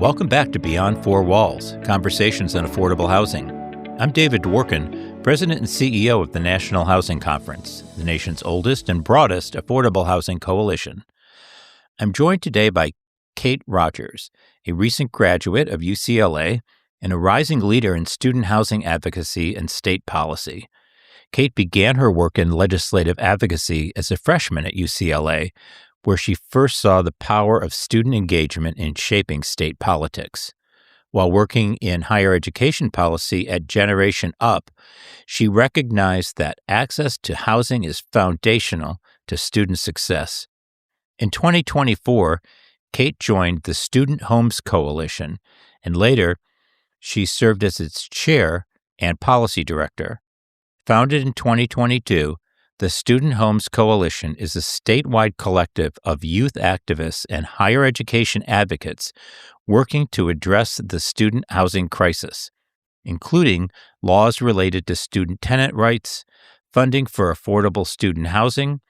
Welcome back to Beyond Four Walls, Conversations on Affordable Housing. I'm David Dworkin, President and CEO of the National Housing Conference, the nation's oldest and broadest affordable housing coalition. I'm joined today by Kate Rodgers, a recent graduate of UCLA and a rising leader in student housing advocacy and state policy. Kate began her work in legislative advocacy as a freshman at UCLA, where she first saw the power of student engagement in shaping state politics. While working in higher education policy at Generation Up, she recognized that access to housing is foundational to student success. In 2024, Kate joined the Student Homes Coalition, and later, she served as its chair and policy director. Founded in 2022, the Student Homes Coalition is a statewide collective of youth activists and higher education advocates working to address the student housing crisis, including laws related to student tenant rights, funding for affordable student housing,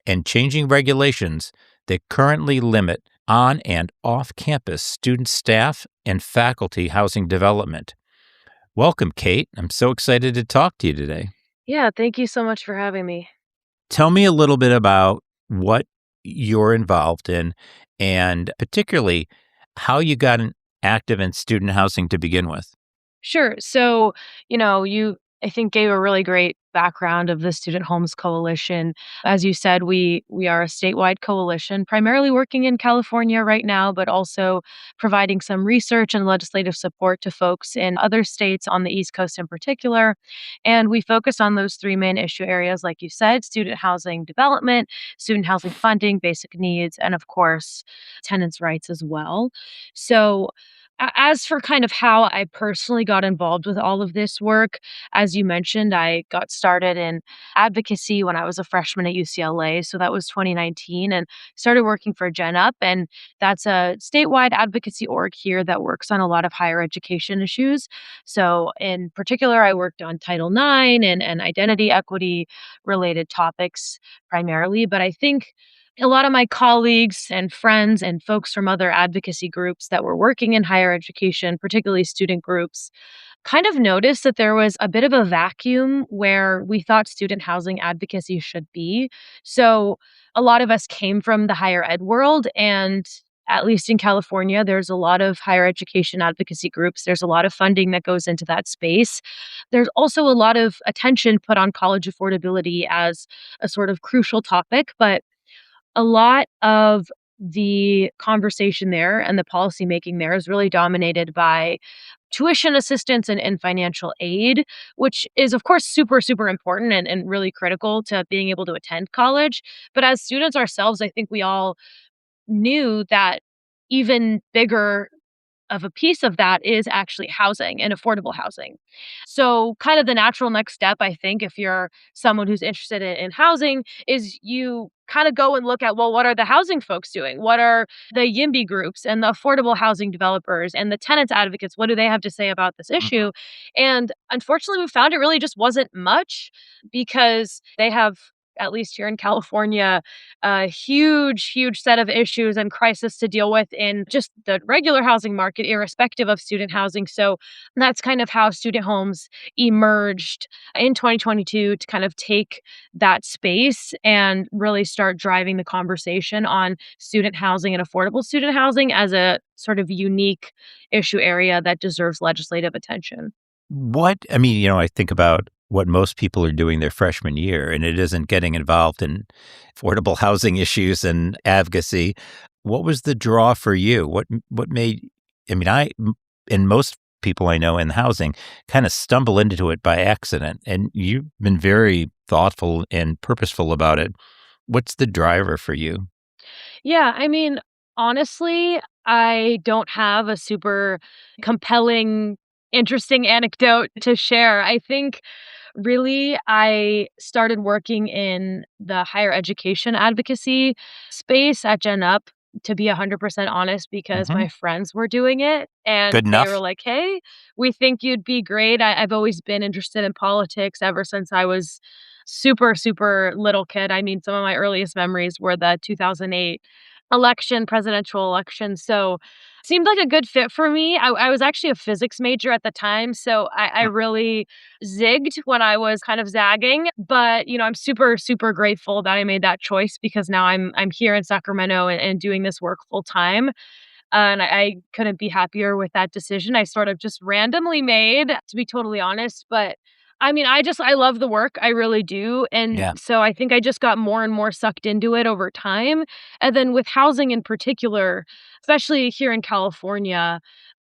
and changing regulations that currently limit on and off-campus student staff and faculty housing development. Welcome, Kate. I'm so excited to talk to you today. Yeah, thank you so much for having me. Tell me a little bit about what you're involved in and particularly how you got active in student housing to begin with. Sure. So, you, I think, gave a really great background of the Student Homes Coalition. As you said, we are a statewide coalition, primarily working in California right now, but also providing some research and legislative support to folks in other states on the East Coast in particular. And we focus on those three main issue areas, like you said: student housing development, student housing funding, basic needs, and of course, tenants' rights as well. So, as for kind of how I personally got involved with all of this work, as you mentioned, I got started in advocacy when I was a freshman at UCLA. So that was 2019, and started working for Gen Up. And that's a statewide advocacy org here that works on a lot of higher education issues. So in particular, I worked on Title IX and identity equity related topics primarily. But I think a lot of my colleagues and friends and folks from other advocacy groups that were working in higher education, particularly student groups, kind of noticed that there was a bit of a vacuum where we thought student housing advocacy should be. So a lot of us came from the higher ed world, and at least in California, there's a lot of higher education advocacy groups. There's a lot of funding that goes into that space. There's also a lot of attention put on college affordability as a sort of crucial topic, but a lot of the conversation there and the policy making there is really dominated by tuition assistance and financial aid, which is, of course, super, super important and really critical to being able to attend college. But as students ourselves, I think we all knew that even bigger of a piece of that is actually housing and affordable housing. So kind of the natural next step, I think, if you're someone who's interested in housing, is you kind of go and look at, well, what are the housing folks doing? What are the YIMBY groups and the affordable housing developers and the tenants advocates? What do they have to say about this issue? And unfortunately, we found it really just wasn't much, because they have, at least here in California, a huge, huge set of issues and crisis to deal with in just the regular housing market, irrespective of student housing. So that's kind of how student homes emerged in 2022 to kind of take that space and really start driving the conversation on student housing and affordable student housing as a sort of unique issue area that deserves legislative attention. I think about what most people are doing their freshman year, and it isn't getting involved in affordable housing issues and advocacy. What was the draw for you? What made, and most people I know in housing kind of stumble into it by accident, and you've been very thoughtful and purposeful about it. What's the driver for you? Yeah, honestly, I don't have a super compelling, interesting anecdote to share. I think really I started working in the higher education advocacy space at Gen Up, to be 100% honest, because Hmm. my friends were doing it and Good they were enough. like, hey, we think you'd be great. I've always been interested in politics ever since I was super, super little kid. Some of my earliest memories were the 2008 presidential election. So seemed like a good fit for me. I was actually a physics major at the time, so I Hmm. really zigged when I was kind of zagging. But I'm super, super grateful that I made that choice because now I'm here in Sacramento and doing this work full time. And I couldn't be happier with that decision. I sort of just randomly made, to be totally honest. But I mean, I love the work. I really do. And Yeah. so I think I just got more and more sucked into it over time. And then with housing in particular, especially here in California,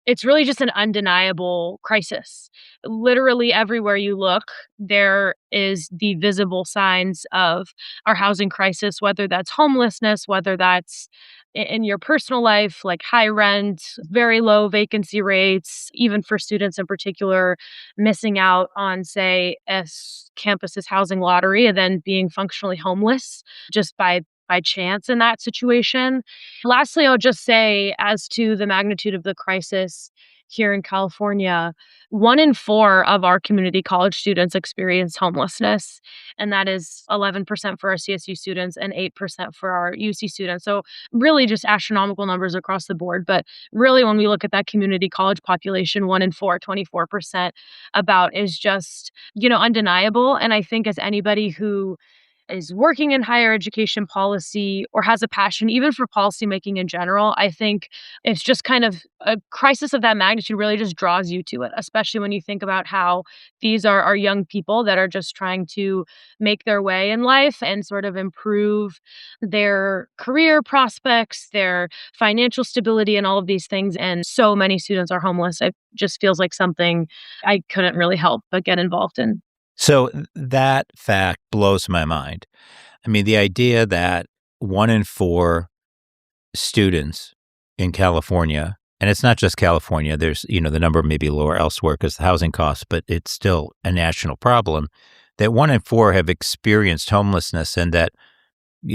it's really just an undeniable crisis. Literally everywhere you look, there is the visible signs of our housing crisis, whether that's homelessness, whether that's in your personal life, like high rent, very low vacancy rates, even for students in particular, missing out on, say, campus's housing lottery and then being functionally homeless just by chance in that situation. Lastly, I'll just say, as to the magnitude of the crisis here in California, 1 in 4 of our community college students experience homelessness, and that is 11% for our CSU students and 8% for our UC students. So, really, just astronomical numbers across the board. But really, when we look at that community college population, 1 in 4, 24% about is just, undeniable. And I think as anybody who is working in higher education policy or has a passion even for policymaking in general, I think it's just kind of a crisis of that magnitude really just draws you to it, especially when you think about how these are young people that are just trying to make their way in life and sort of improve their career prospects, their financial stability, and all of these things. And so many students are homeless. It just feels like something I couldn't really help but get involved in. So that fact blows my mind. I mean, the idea that 1 in 4 students in California, and it's not just California, there's, the number may be lower elsewhere because the housing costs, but it's still a national problem, that 1 in 4 have experienced homelessness and that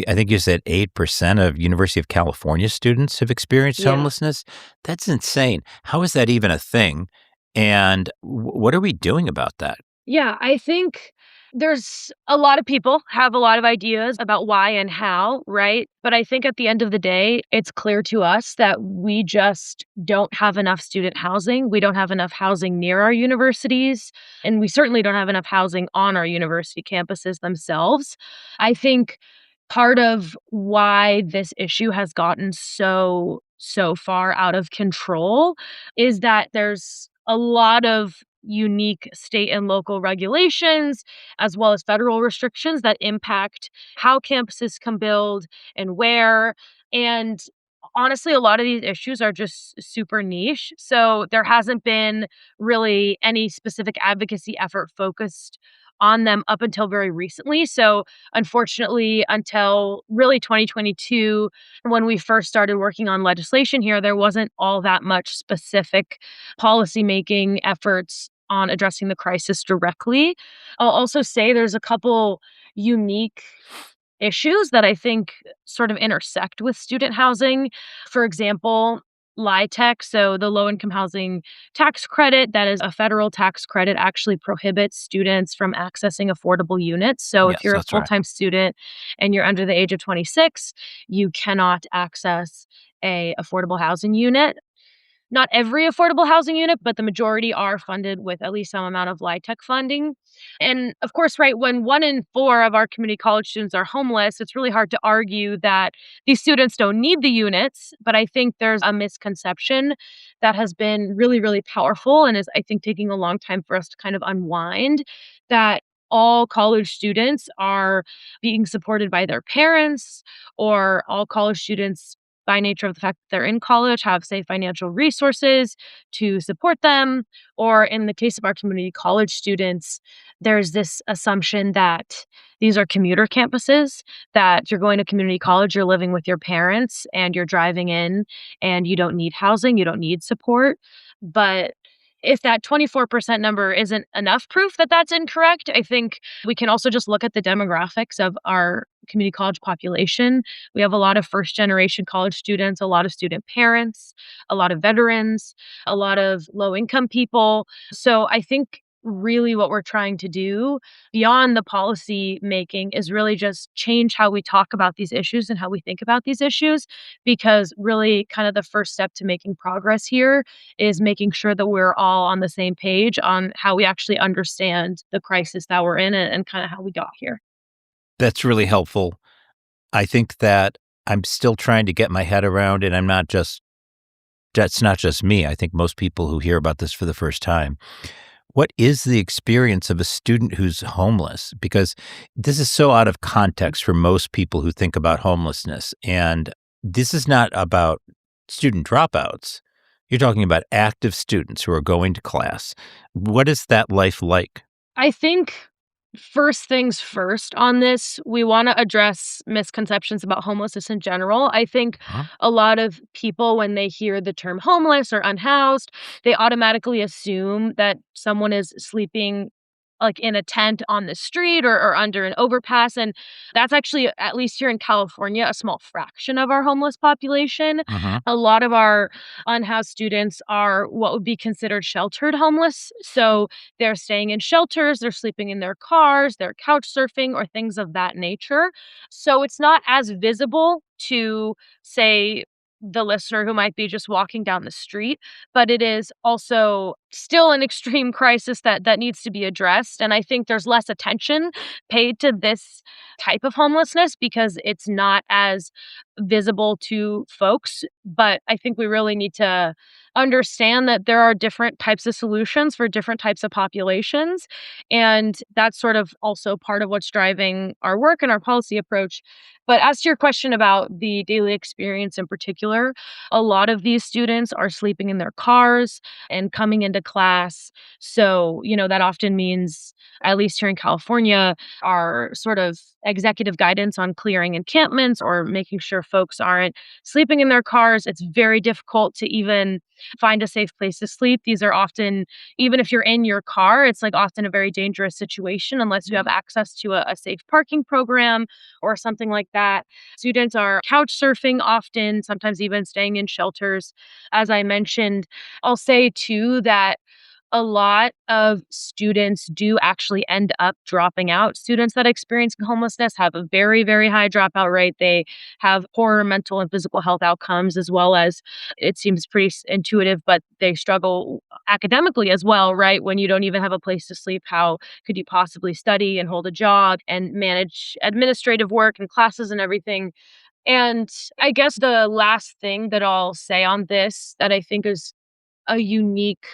I think you said 8% of University of California students have experienced Yeah. homelessness. That's insane. How is that even a thing? And what are we doing about that? Yeah, I think there's a lot of people have a lot of ideas about why and how, right? But I think at the end of the day, it's clear to us that we just don't have enough student housing. We don't have enough housing near our universities, and we certainly don't have enough housing on our university campuses themselves. I think part of why this issue has gotten so far out of control is that there's a lot of unique state and local regulations, as well as federal restrictions that impact how campuses can build and where. And honestly, a lot of these issues are just super niche. So there hasn't been really any specific advocacy effort focused on them up until very recently. So unfortunately, until really 2022, when we first started working on legislation here, there wasn't all that much specific policymaking efforts on addressing the crisis directly. I'll also say there's a couple unique issues that I think sort of intersect with student housing. For example, LIHTC, so the low income housing tax credit, that is a federal tax credit, actually prohibits students from accessing affordable units. So if Yes, you're a that's full right. time student and you're under the age of 26, you cannot access a affordable housing unit. Not every affordable housing unit, but the majority are funded with at least some amount of LIHTC funding. And of course, right, when 1 in 4 of our community college students are homeless, it's really hard to argue that these students don't need the units. But I think there's a misconception that has been really, really powerful and is, I think, taking a long time for us to kind of unwind, that all college students are being supported by their parents, or all college students by nature of the fact that they're in college, have, say, financial resources to support them. Or in the case of our community college students, there's this assumption that these are commuter campuses, that you're going to community college, you're living with your parents, and you're driving in, and you don't need housing, you don't need support. But if that 24% number isn't enough proof that that's incorrect, I think we can also just look at the demographics of our community college population. We have a lot of first generation college students, a lot of student parents, a lot of veterans, a lot of low income people. So I think really what we're trying to do beyond the policy making is really just change how we talk about these issues and how we think about these issues. Because really, kind of the first step to making progress here is making sure that we're all on the same page on how we actually understand the crisis that we're in and kind of how we got here. That's really helpful. I think that I'm still trying to get my head around, and that's not just me. I think most people who hear about this for the first time. What is the experience of a student who's homeless? Because this is so out of context for most people who think about homelessness. And this is not about student dropouts. You're talking about active students who are going to class. What is that life like? I think first things first on this, we want to address misconceptions about homelessness in general. I think Huh? a lot of people, when they hear the term homeless or unhoused, they automatically assume that someone is sleeping like in a tent on the street or under an overpass. And that's actually, at least here in California, a small fraction of our homeless population. Uh-huh. A lot of our unhoused students are what would be considered sheltered homeless. So they're staying in shelters, they're sleeping in their cars, they're couch surfing, or things of that nature. So it's not as visible to, say, the listener who might be just walking down the street, but it is also still an extreme crisis that needs to be addressed. And I think there's less attention paid to this type of homelessness because it's not as visible to folks. But I think we really need to understand that there are different types of solutions for different types of populations. And that's sort of also part of what's driving our work and our policy approach. But as to your question about the daily experience in particular, a lot of these students are sleeping in their cars and coming into class. So, that often means, at least here in California, our sort of executive guidance on clearing encampments or making sure folks aren't sleeping in their cars. It's very difficult to even find a safe place to sleep. These are often, even if you're in your car, it's like often a very dangerous situation unless you have access to a safe parking program or something like that. Students are couch surfing often, sometimes even staying in shelters. As I mentioned, I'll say too that a lot of students do actually end up dropping out. Students that experience homelessness have a very, very high dropout rate. They have poorer mental and physical health outcomes, as well as, it seems pretty intuitive, but they struggle academically as well, right? When you don't even have a place to sleep, how could you possibly study and hold a job and manage administrative work and classes and everything? And I guess the last thing that I'll say on this that I think is a unique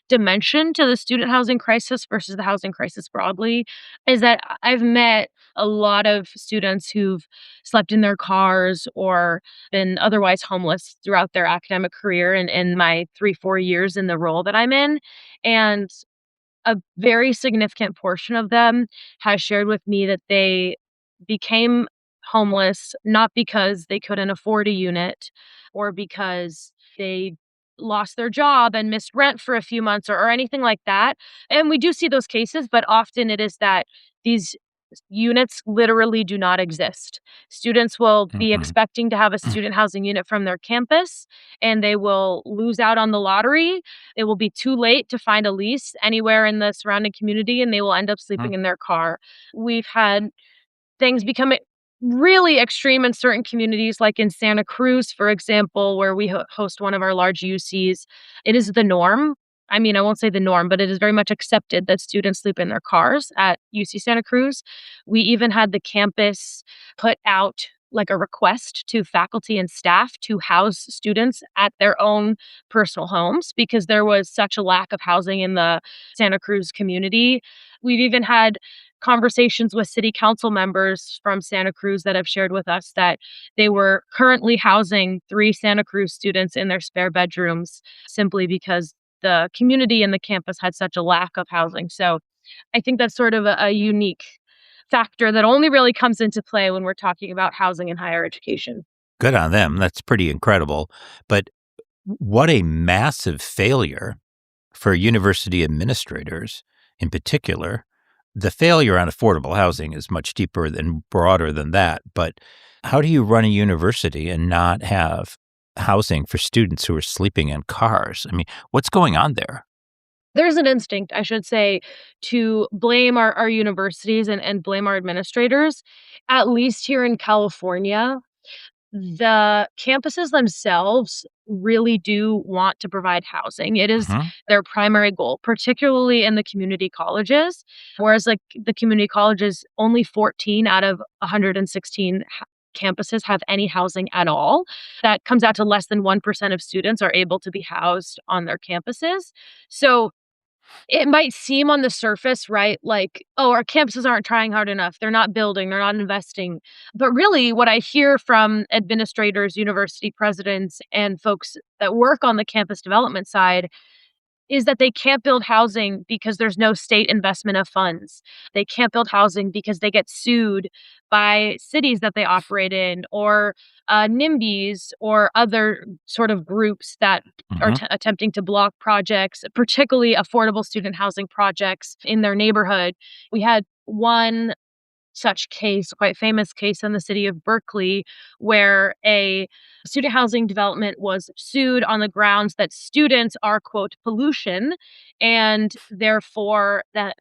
dimension to the student housing crisis versus the housing crisis broadly is that I've met a lot of students who've slept in their cars or been otherwise homeless throughout their academic career and in my 3, 4 years in the role that I'm in. And a very significant portion of them has shared with me that they became homeless not because they couldn't afford a unit or because they lost their job and missed rent for a few months or anything like that. And we do see those cases, but often it is that these units literally do not exist. Students will be Mhm. expecting to have a student housing unit from their campus and they will lose out on the lottery. It will be too late to find a lease anywhere in the surrounding community and they will end up sleeping in their car. We've had things become really extreme in certain communities, like in Santa Cruz, for example, where we host one of our large UCs. It is the norm. I mean, I won't say the norm, but it is very much accepted that students sleep in their cars at UC Santa Cruz. We even had the campus put out like a request to faculty and staff to house students at their own personal homes because there was such a lack of housing in the Santa Cruz community. We've even had conversations with city council members from Santa Cruz that have shared with us that they were currently housing 3 Santa Cruz students in their spare bedrooms simply because the community and the campus had such a lack of housing. So I think that's sort of a unique factor that only really comes into play when we're talking about housing and higher education. Good on them. That's pretty incredible. But what a massive failure for university administrators in particular. The failure on affordable housing is much deeper and broader than that. But how do you run a university and not have housing for students who are sleeping in cars? I mean, what's going on there? There's an instinct, I should say, to blame our universities and blame our administrators. At least here in California, the campuses themselves really do want to provide housing. It is Hmm. their primary goal, particularly in the community colleges. Whereas, like, the community colleges, only 14 out of 116 campuses have any housing at all. That comes out to less than 1% of students are able to be housed on their campuses. So it might seem on the surface, right, like, "Oh, our campuses aren't trying hard enough. They're not building, they're not investing." But really, what I hear from administrators, university presidents, and folks that work on the campus development side is that they can't build housing because there's no state investment of funds. They can't build housing because they get sued by cities that they operate in, or NIMBYs or other sort of groups that are Hmm. attempting to block projects, particularly affordable student housing projects in their neighborhood. We had one such case, quite famous case in the city of Berkeley, where a student housing development was sued on the grounds that students are, quote, pollution, and therefore that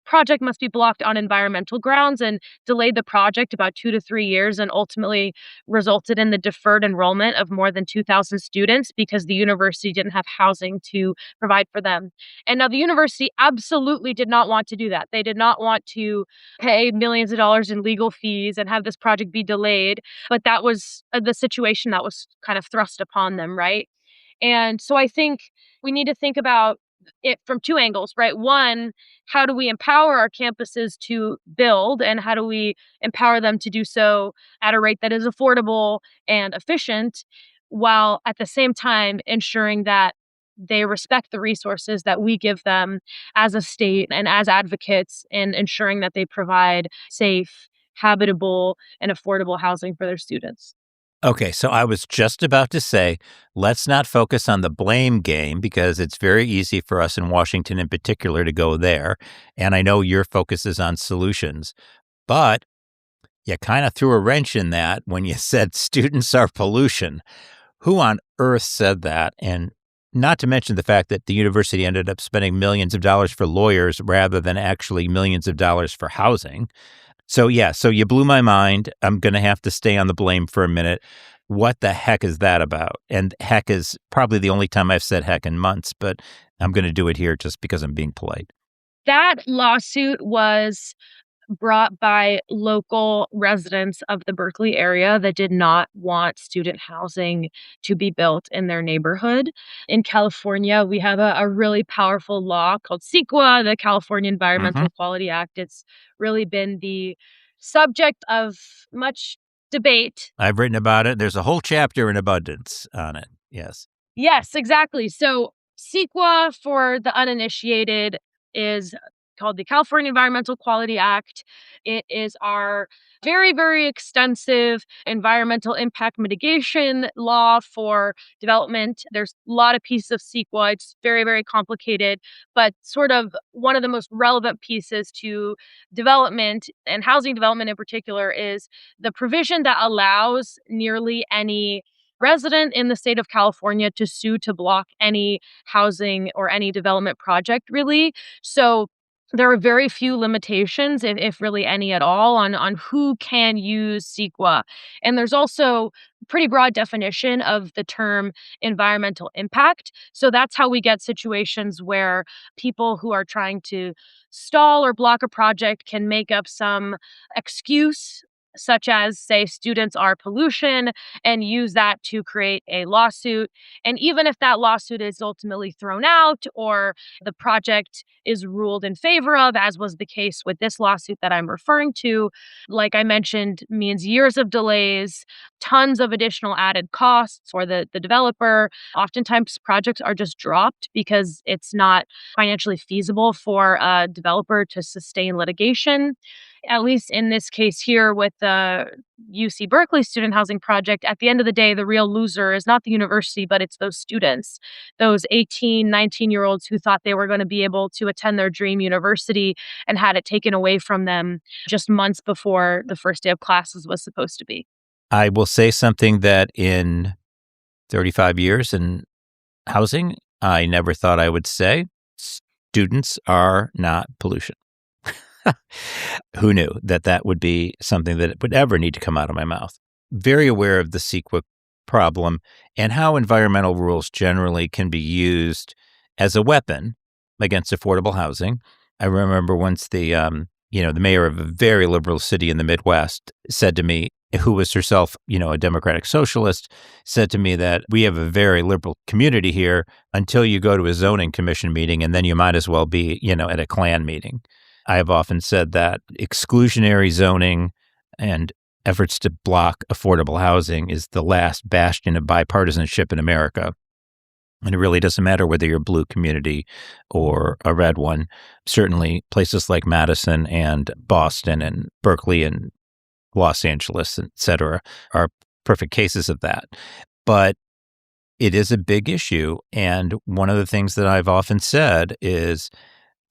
project must be blocked on environmental grounds, and delayed the project about 2 to 3 years, and ultimately resulted in the deferred enrollment of more than 2,000 students because the university didn't have housing to provide for them. And now the university absolutely did not want to do that. They did not want to pay millions of dollars in legal fees and have this project be delayed, but that was the situation that was kind of thrust upon them, right? And so I think we need to think about it from two angles, right? One, how do we empower our campuses to build, and how do we empower them to do so at a rate that is affordable and efficient, while at the same time ensuring that they respect the resources that we give them as a state and as advocates, and ensuring that they provide safe, habitable, and affordable housing for their students. Okay, so I was just about to say, let's not focus on the blame game because it's very easy for us in Washington in particular to go there. And I know your focus is on solutions, but you kind of threw a wrench in that when you said students are pollution. Who on earth said that? And not to mention the fact that the university ended up spending millions of dollars for lawyers rather than actually millions of dollars for housing. So, yeah, so you blew my mind. I'm going to have to stay on the blame for a minute. What the heck is that about? And heck is probably the only time I've said heck in months, but I'm going to do it here just because I'm being polite. That lawsuit was brought by local residents of the Berkeley area that did not want student housing to be built in their neighborhood. In California, we have a really powerful law called CEQA, the California Hmm. Environmental Quality Act. It's really been the subject of much debate. I've written about it. There's a whole chapter in abundance on it. Yes. Yes, exactly. So CEQA, for the uninitiated, is called the California Environmental Quality Act. It is our very, very extensive environmental impact mitigation law for development. There's a lot of pieces of CEQA. It's very, very complicated, but sort of one of the most relevant pieces to development, and housing development in particular, is the provision that allows nearly any resident in the state of California to sue to block any housing or any development project, really. So there are very few limitations, if really any at all, on who can use CEQA. And there's also pretty broad definition of the term environmental impact. So that's how we get situations where people who are trying to stall or block a project can make up some excuse, such as, say, students are pollution, and use that to create a lawsuit. And even if that lawsuit is ultimately thrown out, or the project is ruled in favor of, as was the case with this lawsuit that I'm referring to, like I mentioned, means years of delays, tons of additional added costs for the developer. Oftentimes, projects are just dropped because it's not financially feasible for a developer to sustain litigation. At least in this case here with the UC Berkeley student housing project, at the end of the day, the real loser is not the university, but it's those students, those 18, 19-year-olds who thought they were going to be able to attend their dream university and had it taken away from them just months before the first day of classes was supposed to be. I will say something that in 35 years in housing, I never thought I would say. students are not pollution. Who knew that that would be something that would ever need to come out of my mouth? Very aware of the CEQA problem and how environmental rules generally can be used as a weapon against affordable housing. I remember once the mayor of a very liberal city in the Midwest said to me, who was herself, a democratic socialist, said to me that we have a very liberal community here until you go to a zoning commission meeting, and then you might as well be, at a Klan meeting. I have often said that exclusionary zoning and efforts to block affordable housing is the last bastion of bipartisanship in America. And it really doesn't matter whether you're a blue community or a red one. Certainly places like Madison and Boston and Berkeley and Los Angeles, et cetera, are perfect cases of that. But it is a big issue. And one of the things that I've often said is,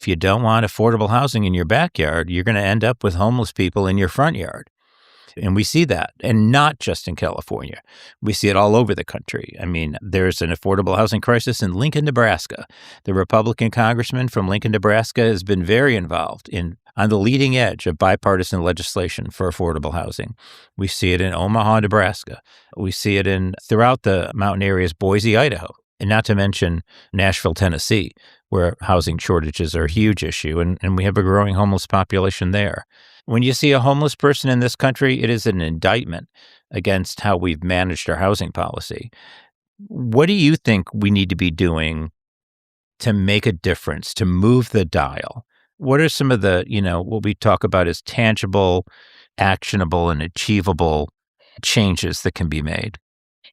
if you don't want affordable housing in your backyard, you're going to end up with homeless people in your front yard. And we see that, and not just in California. We see it all over the country. I mean, there's an affordable housing crisis in Lincoln, Nebraska. The Republican congressman from Lincoln, Nebraska has been very involved on the leading edge of bipartisan legislation for affordable housing. We see it in Omaha, Nebraska. We see it throughout the mountain areas, Boise, Idaho, and not to mention Nashville, Tennessee, where housing shortages are a huge issue, and we have a growing homeless population there. When you see a homeless person in this country, it is an indictment against how we've managed our housing policy. What do you think we need to be doing to make a difference, to move the dial? What are some of the, what we talk about as tangible, actionable, and achievable changes that can be made?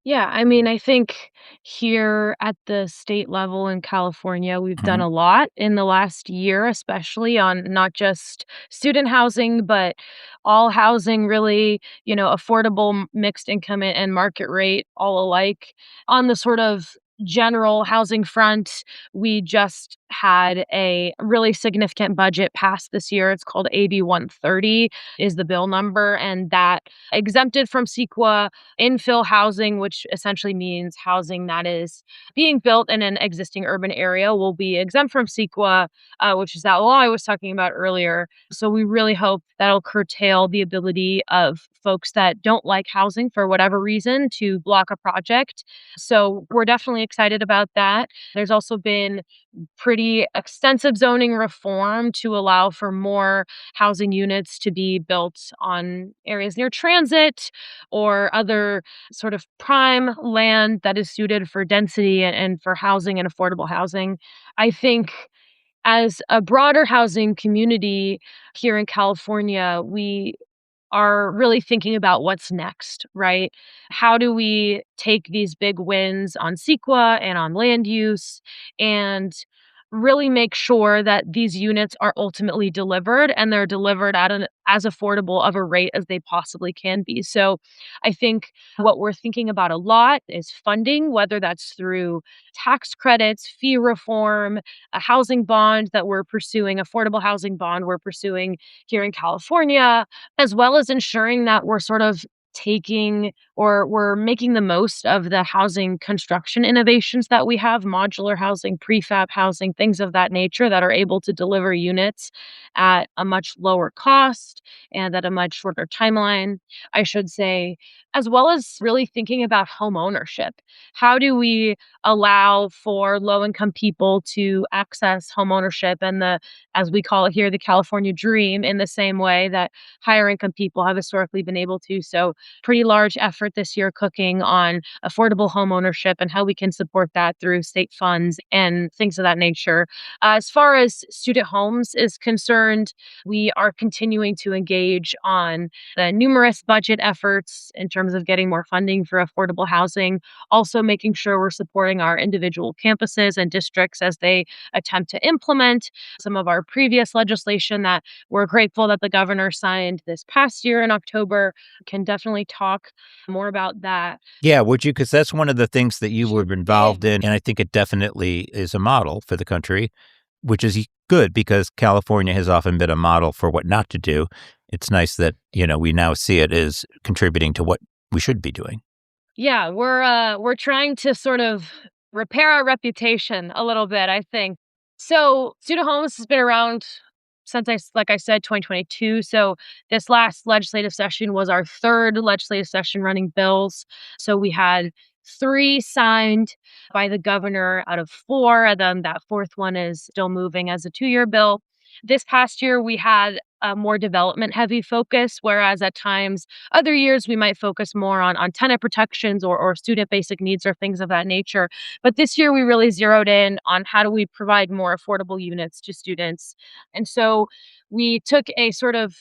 Yeah, I mean, I think here at the state level in California, we've done Mhm. a lot in the last year, especially on not just student housing, but all housing, really, affordable, mixed income, and market rate all alike. On the sort of general housing front, we just had a really significant budget passed this year. It's called AB 130 is the bill number, and that exempted from CEQA infill housing, which essentially means housing that is being built in an existing urban area, will be exempt from CEQA, which is that law I was talking about earlier. So we really hope that'll curtail the ability of folks that don't like housing for whatever reason to block a project. So we're definitely excited about that. There's also been pretty extensive zoning reform to allow for more housing units to be built on areas near transit or other sort of prime land that is suited for density and for housing and affordable housing. I think as a broader housing community here in California, we are really thinking about what's next, right? How do we take these big wins on CEQA and on land use and really make sure that these units are ultimately delivered and they're delivered at an as affordable of a rate as they possibly can be. So I think what we're thinking about a lot is funding, whether that's through tax credits, fee reform, a housing bond that we're pursuing, affordable housing bond we're pursuing here in California, as well as ensuring that we're sort of taking or we're making the most of the housing construction innovations that we have, modular housing, prefab housing, things of that nature that are able to deliver units at a much lower cost and at a much shorter timeline, I should say, as well as really thinking about home ownership. How do we allow for low income people to access home ownership and as we call it here, the California dream, in the same way that higher income people have historically been able to? So pretty large effort this year cooking on affordable home ownership and how we can support that through state funds and things of that nature. As far as student homes is concerned, we are continuing to engage on the numerous budget efforts in terms of getting more funding for affordable housing, also making sure we're supporting our individual campuses and districts as they attempt to implement some of our previous legislation that we're grateful that the governor signed this past year in October. Can definitely talk more about that. Yeah, would you? Because that's one of the things that you were involved in, and I think it definitely is a model for the country, which is good because California has often been a model for what not to do. It's nice that, we now see it as contributing to what we should be doing. Yeah, we're trying to sort of repair our reputation a little bit, I think. So student homes has been around since like I said, 2022. So this last legislative session was our third legislative session running bills. So we had three signed by the governor out of four, and then that fourth one is still moving as a 2-year bill. This past year, we had a more development heavy focus, whereas at times, other years, we might focus more on tenant protections or student basic needs or things of that nature. But this year, we really zeroed in on how do we provide more affordable units to students. And so we took a sort of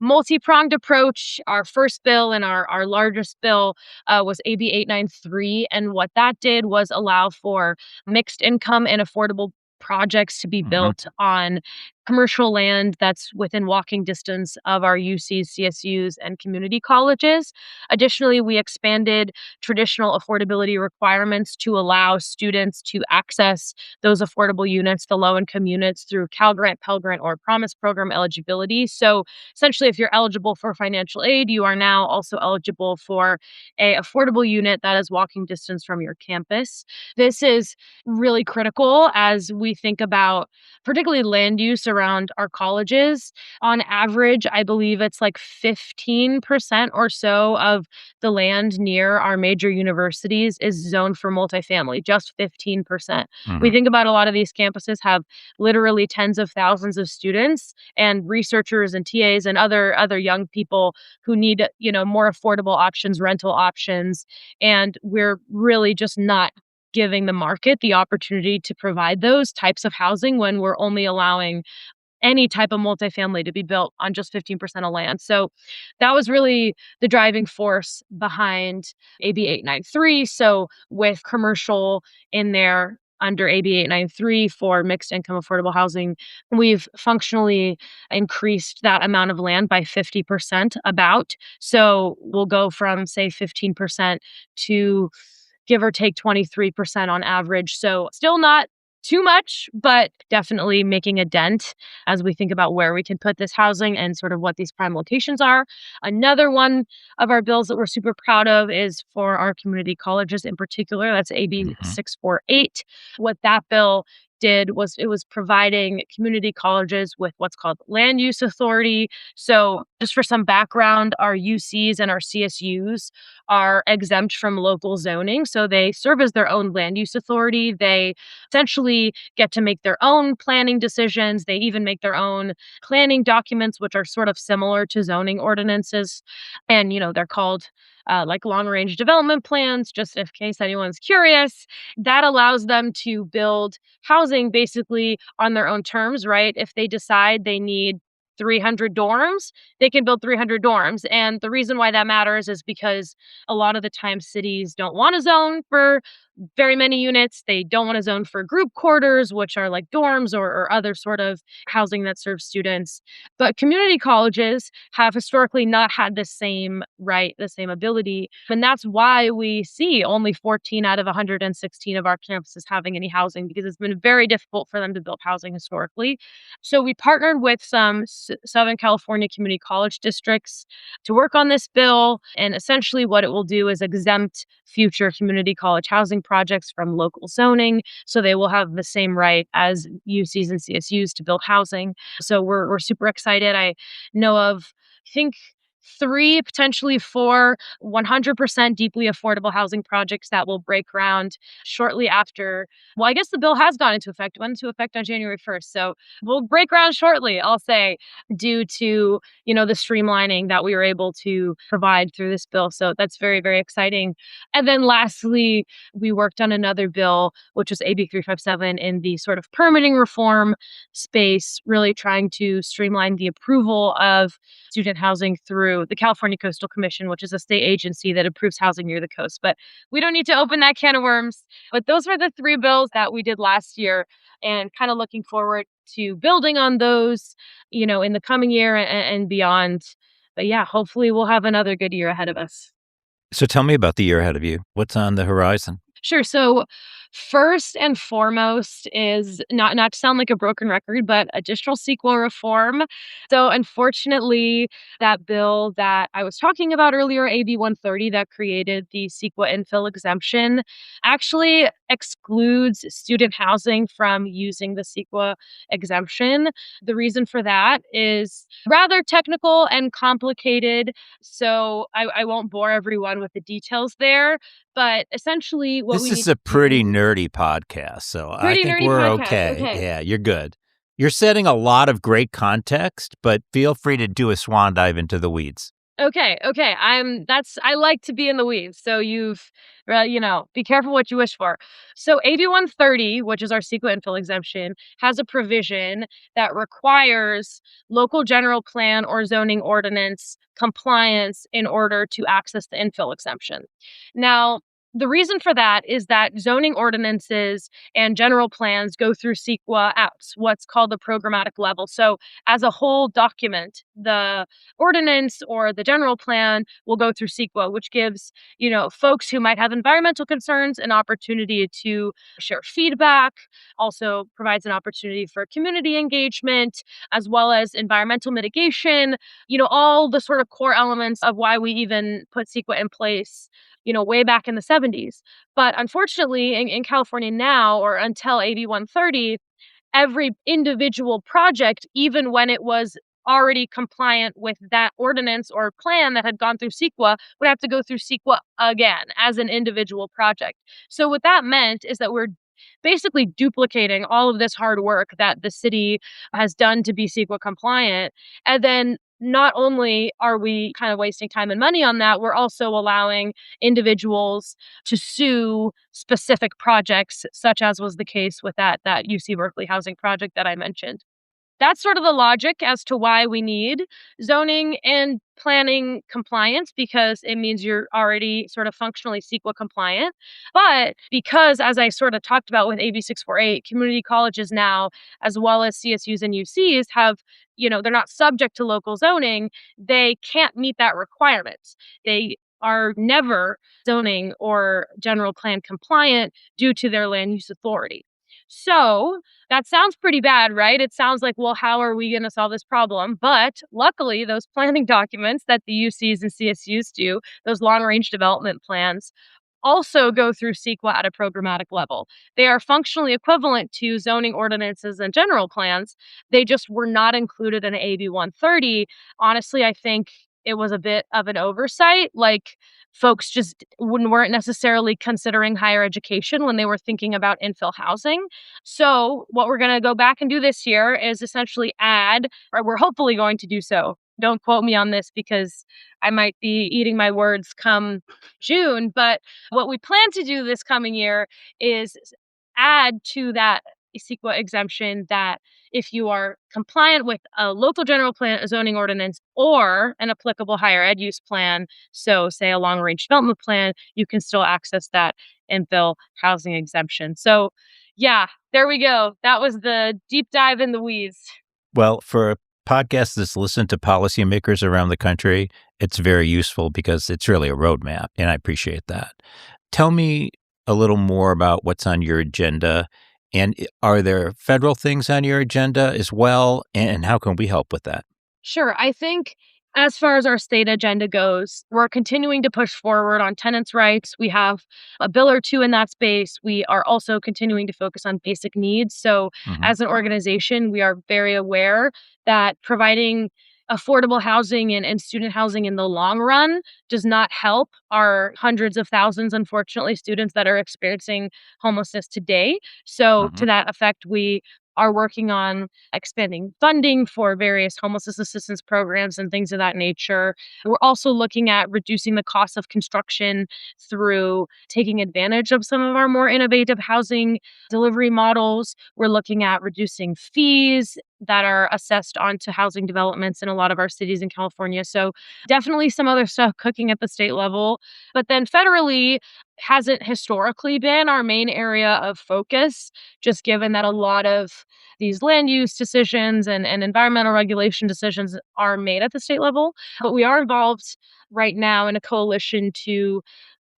multi-pronged approach. Our first bill and our largest bill was AB 893. And what that did was allow for mixed income and affordable projects to be Hmm. built on commercial land that's within walking distance of our UCs, CSUs, and community colleges. Additionally, we expanded traditional affordability requirements to allow students to access those affordable units, the low income units, through Cal Grant, Pell Grant, or Promise Program eligibility. So essentially, if you're eligible for financial aid, you are now also eligible for a affordable unit that is walking distance from your campus. This is really critical as we think about particularly land use around our colleges. On average, I believe it's like 15% or so of the land near our major universities is zoned for multifamily, just 15%. We Hmm. think about a lot of these campuses have literally tens of thousands of students and researchers and TAs and other young people who need, more affordable options, rental options, and we're really just not giving the market the opportunity to provide those types of housing when we're only allowing any type of multifamily to be built on just 15% of land. So that was really the driving force behind AB 893. So with commercial in there under AB 893 for mixed income affordable housing, we've functionally increased that amount of land by 50% about. So we'll go from say 15% to give or take 23% on average. So still not too much, but definitely making a dent as we think about where we can put this housing and sort of what these prime locations are. Another one of our bills that we're super proud of is for our community colleges in particular. That's AB Hmm. 648. What that bill did was it was providing community colleges with what's called land use authority. So, just for some background, our UCs and our CSUs are exempt from local zoning. So, they serve as their own land use authority. They essentially get to make their own planning decisions. They even make their own planning documents, which are sort of similar to zoning ordinances. And, they're called like long range development plans, just in case anyone's curious. That allows them to build housing basically on their own terms, right? If they decide they need 300 dorms, they can build 300 dorms. And the reason why that matters is because a lot of the time cities don't want to zone for very many units. They don't want to zone for group quarters, which are like dorms or other sort of housing that serves students. But community colleges have historically not had the same right, the same ability. And that's why we see only 14 out of 116 of our campuses having any housing because it's been very difficult for them to build housing historically. So we partnered with some Southern California community college districts to work on this bill. And essentially, what it will do is exempt future community college housing projects from local zoning. So they will have the same right as UCs and CSUs to build housing. So we're super excited. I know of, I think, three, potentially four 100% deeply affordable housing projects that will break ground shortly after. Well, I guess the bill has gone into effect, went into effect on January 1st. So we'll break ground shortly, I'll say, due to, the streamlining that we were able to provide through this bill. So that's very, very exciting. And then lastly, we worked on another bill, which was AB 357 in the sort of permitting reform space, really trying to streamline the approval of student housing through the California Coastal Commission, which is a state agency that approves housing near the coast. But we don't need to open that can of worms. But those were the three bills that we did last year, and kind of looking forward to building on those, in the coming year and beyond. But yeah, hopefully we'll have another good year ahead of us. So tell me about the year ahead of you. What's on the horizon? Sure. So first and foremost is not to sound like a broken record, but additional sequel reform. So unfortunately, that bill that I was talking about earlier, AB 130, that created the CEQA infill exemption, actually excludes student housing from using the CEQA exemption. The reason for that is rather technical and complicated, so I won't bore everyone with the details there. But essentially, what This we is need a to pretty do. nerdy podcast, so I Pretty think nerdy we're podcast. okay. Okay. Yeah, you're good. You're setting a lot of great context, but feel free to do a swan dive into the weeds. Okay. I like to be in the weeds. So be careful what you wish for. So AB 130, which is our CEQA infill exemption, has a provision that requires local general plan or zoning ordinance compliance in order to access the infill exemption. Now, the reason for that is that zoning ordinances and general plans go through CEQA apps, what's called the programmatic level. So, as a whole document, the ordinance or the general plan will go through CEQA, which gives, folks who might have environmental concerns an opportunity to share feedback, also provides an opportunity for community engagement, as well as environmental mitigation, all the sort of core elements of why we even put CEQA in place, way back in the 70s. But unfortunately, in California now, or until AB 130, every individual project, even when it was already compliant with that ordinance or plan that had gone through CEQA, would have to go through CEQA again as an individual project. So what that meant is that we're basically duplicating all of this hard work that the city has done to be CEQA compliant. And then not only are we kind of wasting time and money on that, we're also allowing individuals to sue specific projects, such as was the case with that UC Berkeley housing project that I mentioned. That's sort of the logic as to why we need zoning and planning compliance, because it means you're already sort of functionally CEQA compliant. But because, as I sort of talked about with AB 648, community colleges now, as well as CSUs and UCs, have, they're not subject to local zoning, they can't meet that requirement. They are never zoning or general plan compliant due to their land use authority. So that sounds pretty bad, right? It sounds like, well, how are we going to solve this problem? But luckily, those planning documents that the UCs and CSUs do, those long range development plans, also go through CEQA at a programmatic level. They are functionally equivalent to zoning ordinances and general plans. They just were not included in AB 130. Honestly, I think it was a bit of an oversight. Like, folks just weren't necessarily considering higher education when they were thinking about infill housing. So what we're going to go back and do this year is essentially add, or we're hopefully going to do so. Don't quote me on this because I might be eating my words come June. But what we plan to do this coming year is add to that CEQA exemption that if you are compliant with a local general plan, a zoning ordinance, or an applicable higher ed use plan, so say a long range development plan, you can still access that infill housing exemption. So yeah, there we go. That was the deep dive in the weeds. Well, for a podcast that's listened to policymakers around the country, it's very useful because it's really a roadmap, and I appreciate that. Tell me a little more about what's on your agenda, and are there federal things on your agenda as well, and how can we help with that? Sure. I think as far as our state agenda goes, we're continuing to push forward on tenants' rights. We have a bill or two in that space. We are also continuing to focus on basic needs. So, as an organization, we are very aware that providing affordable housing and student housing in the long run does not help our hundreds of thousands, unfortunately, students that are experiencing homelessness today. So, to that effect, we are working on expanding funding for various homelessness assistance programs and things of that nature. We're also looking at reducing the cost of construction through taking advantage of some of our more innovative housing delivery models. We're looking at reducing fees that are assessed onto housing developments in a lot of our cities in California. So definitely some other stuff cooking at the state level. But then federally, hasn't historically been our main area of focus, just given that a lot of these land use decisions and environmental regulation decisions are made at the state level. But we are involved right now in a coalition to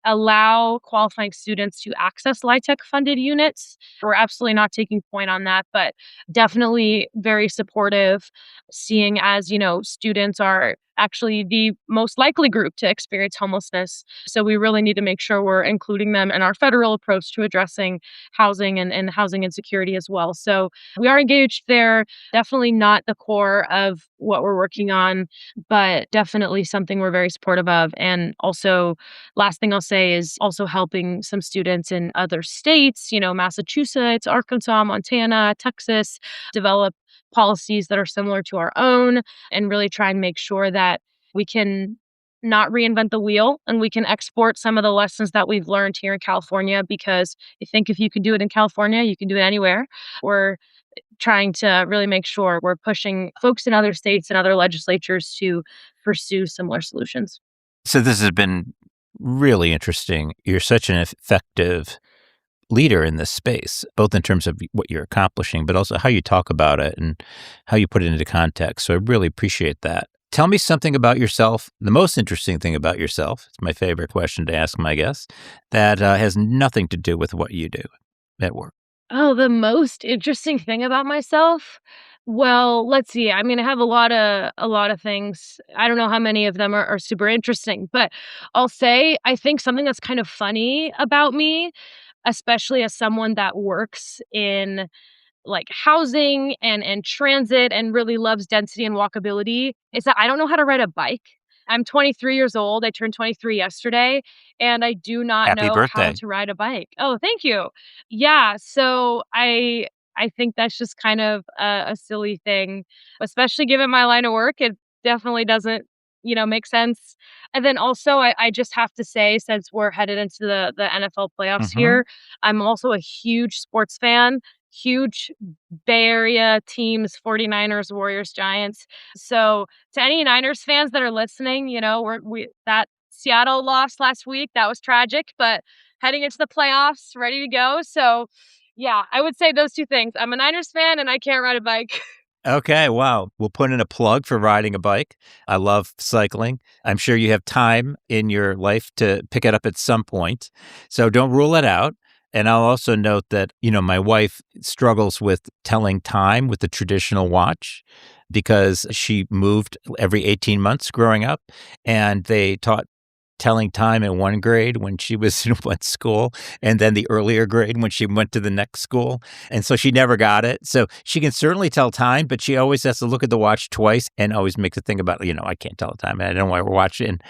allow qualifying students to access LIHTC funded units. We're absolutely not taking point on that, but definitely very supportive, seeing as, students are actually the most likely group to experience homelessness. So we really need to make sure we're including them in our federal approach to addressing housing and housing insecurity as well. So we are engaged there. Definitely not the core of what we're working on, but definitely something we're very supportive of. And also, last thing I'll say is also helping some students in other states, Massachusetts, Arkansas, Montana, Texas, develop policies that are similar to our own and really try and make sure that we can not reinvent the wheel and we can export some of the lessons that we've learned here in California, because I think if you can do it in California, you can do it anywhere. We're trying to really make sure we're pushing folks in other states and other legislatures to pursue similar solutions. So this has been really interesting. You're such an effective leader in this space, both in terms of what you're accomplishing, but also how you talk about it and how you put it into context. So I really appreciate that. Tell me something about yourself, the most interesting thing about yourself. It's my favorite question to ask my guests, that has nothing to do with what you do at work. Oh, the most interesting thing about myself? Well, let's see. I mean, I have a lot of things. I don't know how many of them are super interesting, but I'll say I think something that's kind of funny about me, especially as someone that works in like housing and transit and really loves density and walkability, is that I don't know how to ride a bike. I'm 23 years old. I turned 23 yesterday, and I do not Happy know how birthday. to ride a bike. Oh, thank you. Yeah, so I think that's just kind of a silly thing, especially given my line of work. It definitely doesn't, make sense. And then also, I just have to say, since we're headed into the NFL playoffs Hmm. here, I'm also a huge sports fan, huge Bay Area teams, 49ers, Warriors, Giants. So to any Niners fans that are listening, we that Seattle lost last week. That was tragic, but heading into the playoffs, ready to go. So yeah, I would say those two things. I'm a Niners fan and I can't ride a bike. Okay, wow. We'll put in a plug for riding a bike. I love cycling. I'm sure you have time in your life to pick it up at some point. So don't rule it out. And I'll also note that, my wife struggles with telling time with the traditional watch because she moved every 18 months growing up, and they taught telling time in one grade when she was in one school, and then the earlier grade when she went to the next school. And so she never got it. So she can certainly tell time, but she always has to look at the watch twice and always makes a thing about, I can't tell the time. I don't know why we're watching.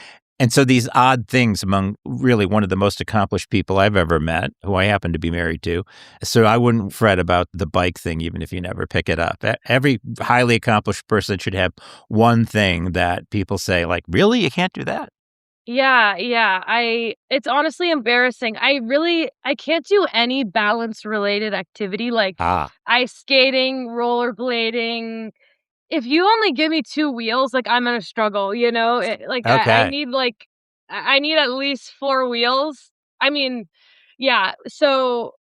And so these odd things among really one of the most accomplished people I've ever met, who I happen to be married to. So I wouldn't fret about the bike thing, even if you never pick it up. Every highly accomplished person should have one thing that people say, like, really? You can't do that? Yeah, yeah. It's honestly embarrassing. I can't do any balance related activity like Ah, ice skating, rollerblading. If you only give me 2 wheels, like, I'm gonna struggle, Like, I okay. need, I need at least 4 wheels. I mean, yeah, so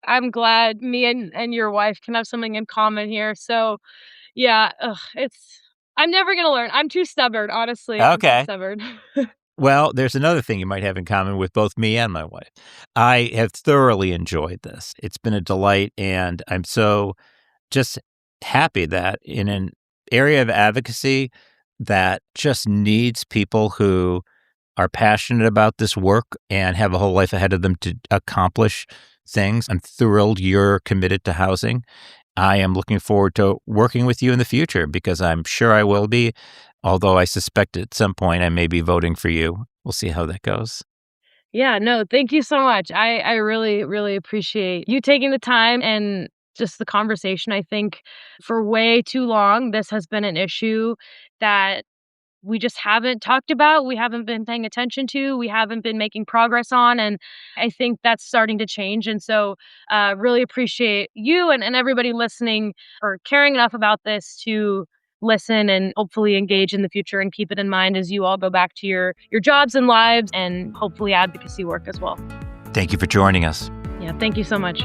I'm glad me and your wife can have something in common here. So, yeah, I'm never gonna learn. I'm too stubborn, honestly. I'm too Okay. stubborn. Well, there's another thing you might have in common with both me and my wife. I have thoroughly enjoyed this. It's been a delight, and I'm so just happy that in an area of advocacy that just needs people who are passionate about this work and have a whole life ahead of them to accomplish things. I'm thrilled you're committed to housing. I am looking forward to working with you in the future because I'm sure I will be, although I suspect at some point I may be voting for you. We'll see how that goes. Yeah, no, thank you so much. I really, really appreciate you taking the time and just the conversation. I think for way too long, this has been an issue that we just haven't talked about, we haven't been paying attention to, we haven't been making progress on, and I think that's starting to change. And so, really appreciate you and everybody listening or caring enough about this to listen and hopefully engage in the future and keep it in mind as you all go back to your jobs and lives and hopefully advocacy work as well. Thank you for joining us. Yeah, thank you so much.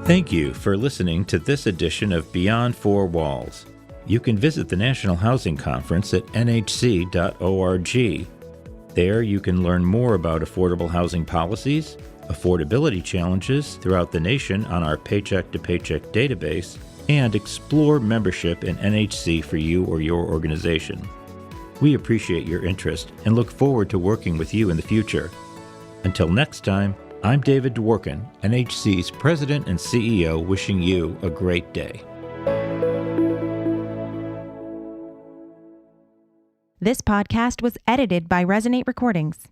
Thank you for listening to this edition of Beyond Four Walls. You can visit the National Housing Conference at nhc.org. There you can learn more about affordable housing policies, affordability challenges throughout the nation on our Paycheck to Paycheck database, and explore membership in NHC for you or your organization. We appreciate your interest and look forward to working with you in the future. Until next time, I'm David Dworkin, NHC's President and CEO, wishing you a great day. This podcast was edited by Resonate Recordings.